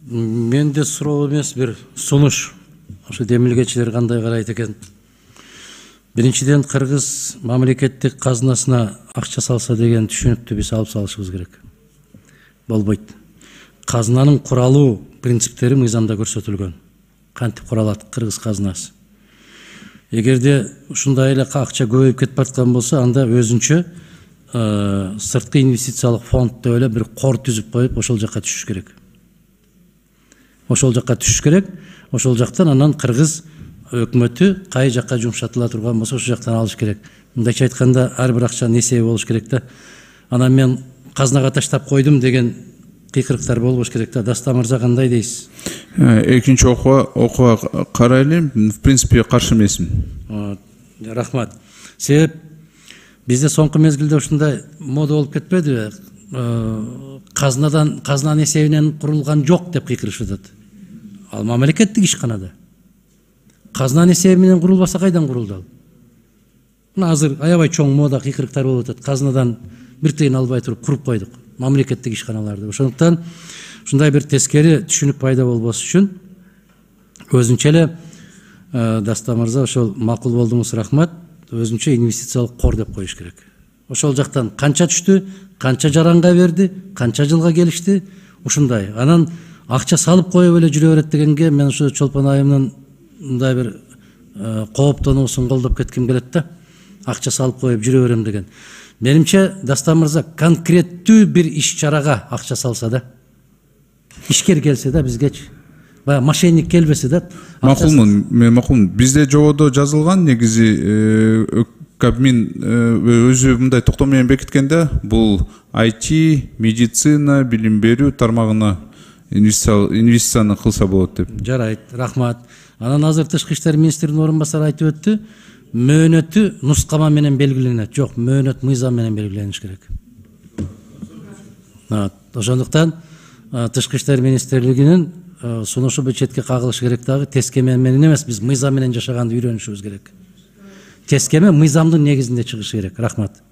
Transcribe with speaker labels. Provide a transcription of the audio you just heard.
Speaker 1: Менде суроо эмес, бир сунуш. Ошо демилгечилер кандай карайт экен? Биринчиден, Кыргыз мамлекеттик казынасына акча салса деген түшүнүктү биз алып салышыбыз керек. Болбойт. Казынанын куралуу принциптери мыйзамда көрсөтүлгөн. Кантип куралат Кыргыз казынасы? Эгерде ушундай эле акча көбөйүп кетип бараткан болсо, анда өзүнчө сырткы инвестициялык фонддо эле бир кор түзүп коюп, ошол жакка түшүш керек. Ошол жактан анан Кыргыз өкмөтү кай жакка жумшатыла турган болсо, ошол жактан алыш керек. Мындайча айтканда, ар бир акчанын эсеби болуш керек да. Анан мен казынага таштап койдум деген кыйкырыктар болбош керек да. Даста мырза, кандай дейсиз?
Speaker 2: Экинчи окууга карайлы, в принципе каршы эмесмин.
Speaker 1: Рахмат. Себеп бизде соңку мезгилде ушундай мода болуп кетпедиби? Казынанын эсебинен курулган жок деп кыйкырышып атат. Ал мамлекеттик ишканада. Казынанын эсеби менен курулбаса кайдан курулду ал? Мына азыр аябай чоң мода кыйкырыктар болуп атат. Казынадан бир тыйын албай туруп куруп койдук мамлекеттик ишканаларды. Ошондуктан ушундай бир тескери түшүнүк пайда болбош үчүн өзүнчө эле Даста мырза, ошол макул болдуңуз, рахмат. Өзүнчө инвестициялык кор деп коюш керек. Ошол жактан канча түштү, канча жаранга берди, канча жылга келишти, ушундай. Анан акча салып коюп эле жүрө берет дегенге мен ушу Чолпон айымдын мындай бир кооптонуусун колдоп кетким келет да. Акча салып коюп жүрө берем деген. Менимче, Даста мырза, конкреттүү бир иш чарага акча салса да, ишкер келсе да бизгечи, баягы мошенник келбесе да.
Speaker 2: Макулмун, мен макулмун. Бизде жободо жазылган, негизи Кабмин өзү мындай токтом менен бекиткенде, бул IT, медицина, билим берүү тармагына инвестицияны кылса болот деп.
Speaker 1: Жарайт, рахмат. Анан азыр Тышкы иштер министринин орун басары айтып өттү, мөөнөтү нускама менен белгиленет. Жок, мөөнөт мыйзам менен белгилениш керек. Ошондуктан Тышкы иштер министрлигинин сунушу бул четке кагылыш керек дагы. Тескеме менен эмес, биз мыйзам менен жашаганды үйрөнүшүбүз керек. Тескеме мыйзамдын негизинде чыгышы керек. Рахмат.